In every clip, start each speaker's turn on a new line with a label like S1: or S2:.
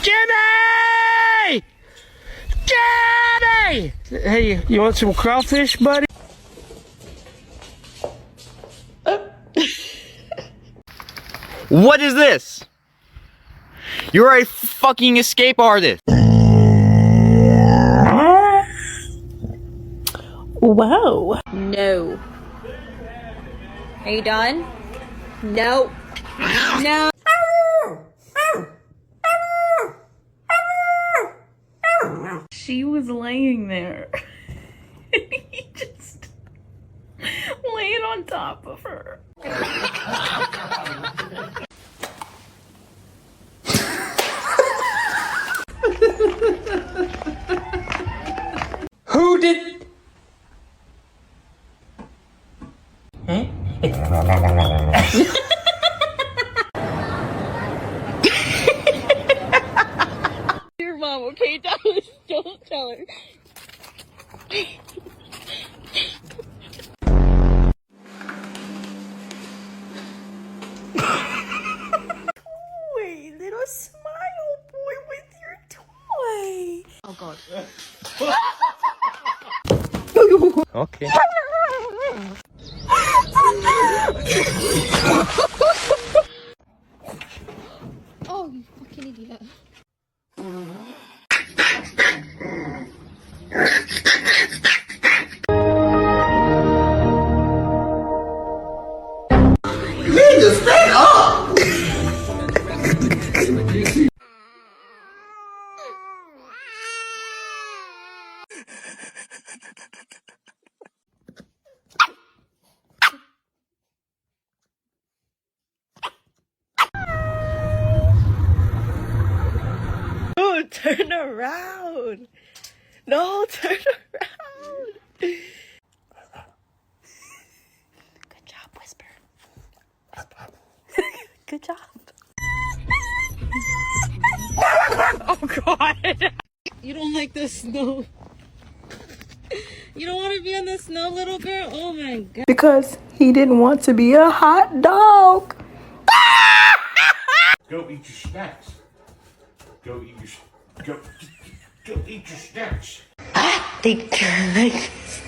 S1: Jimmy! Jimmy! Hey, you want some crawfish, buddy?
S2: What is this? You're a fucking escape artist.
S3: Whoa.
S4: No. Are you done? No. No.
S3: She was laying there. And he just laid on top of her.
S1: Who did...
S4: Your mom, okay? Don't tell her.
S3: Wait, little smile boy with your toy.
S4: Oh god.
S2: Okay.
S4: Oh, you fucking idiot.
S3: Oh, turn around. No, turn around. Good job, Whisper. Good job. Oh, God.
S4: You don't like the snow. You don't want to be in the snow, little girl? Oh my god.
S3: Because he didn't want to be a hot dog.
S1: Go eat your snacks. Go eat your snacks.
S3: Think you're like this.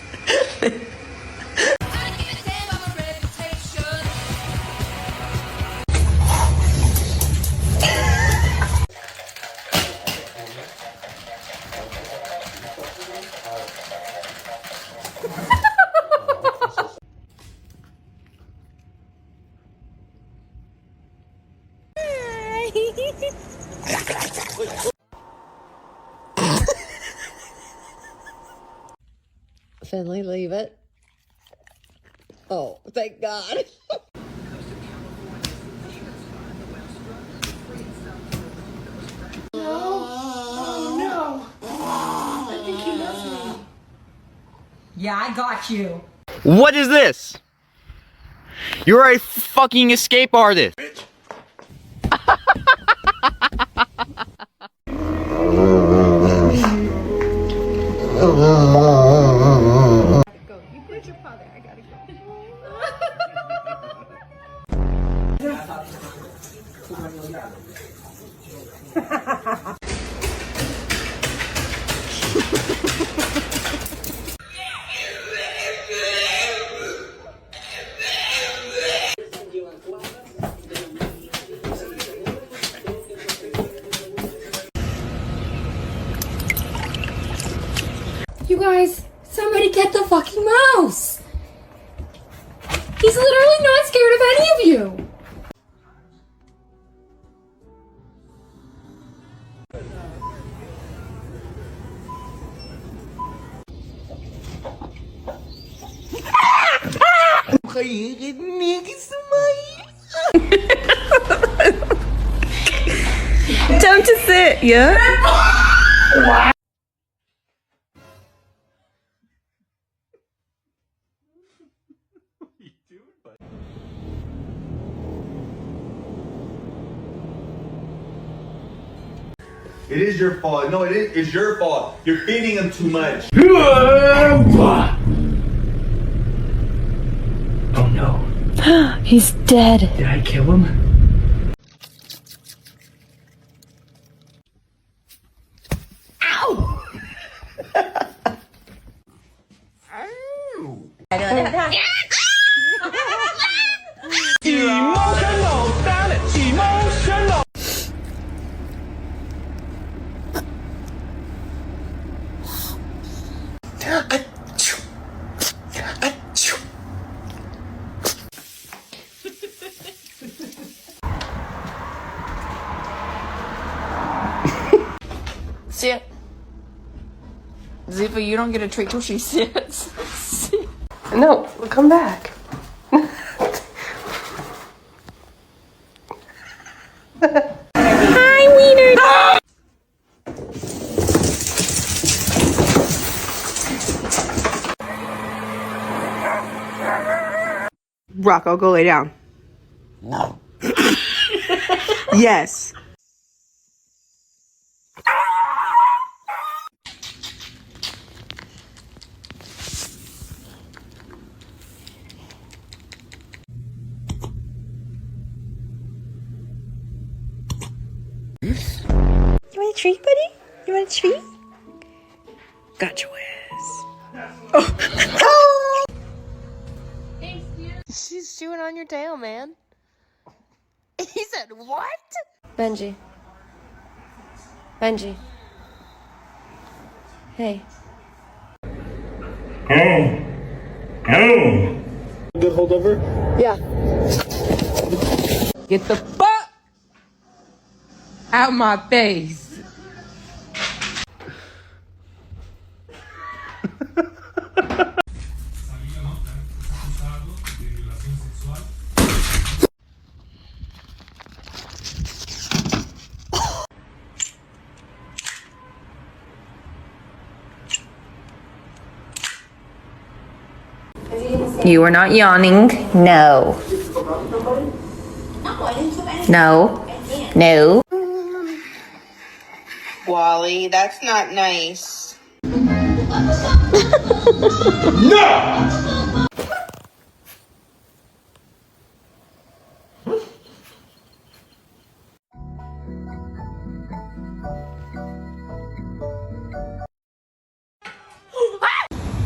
S4: Finley, leave it. Oh, thank God.
S5: Yeah, I got you.
S2: What is this? You're a fucking escape artist.
S4: Go. You put your paw there. I gotta go.
S5: You guys, somebody get the fucking mouse. He's literally not scared of any of you.
S3: Time to sit, yeah?
S6: It is your fault. No, it's your fault. You're feeding him too much.
S1: Oh no.
S3: He's dead.
S1: Did I kill him?
S3: Sit. Ziva, you don't get a treat till she sits.
S7: No, come back.
S3: Hi, Wiener.
S7: Rocco, go lay down. No. Yes.
S3: You want a treat, buddy? You want a treat? Got your ass. Oh.
S7: She's chewing on your tail, man.
S3: He said, what?
S7: Benji. Benji. Hey.
S1: Good holdover?
S7: Yeah. Get the fuck out my face.
S3: You are not yawning. No. No. No.
S8: Wally, that's not nice.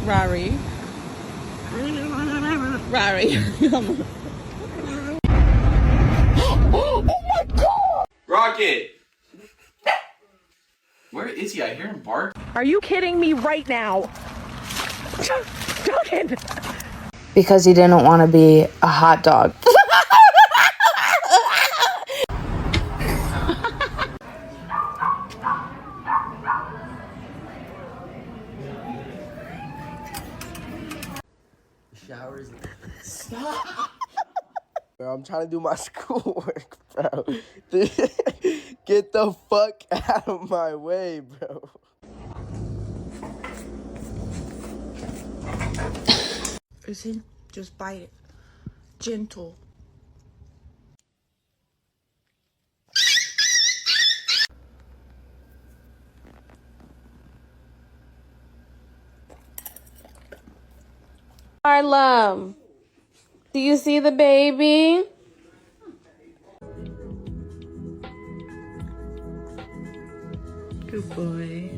S4: Rari. Rari.
S2: Rocket! Where is he? I hear him bark.
S7: Are you kidding me right now? Duncan!
S3: Because he didn't want to be a hot dog.
S1: Showers.
S9: Bro, I'm trying to do my schoolwork, bro. Get the fuck out of my way, bro.
S3: Listen, just bite it. Gentle.
S4: Harlem. Do you see the baby?
S3: Good boy.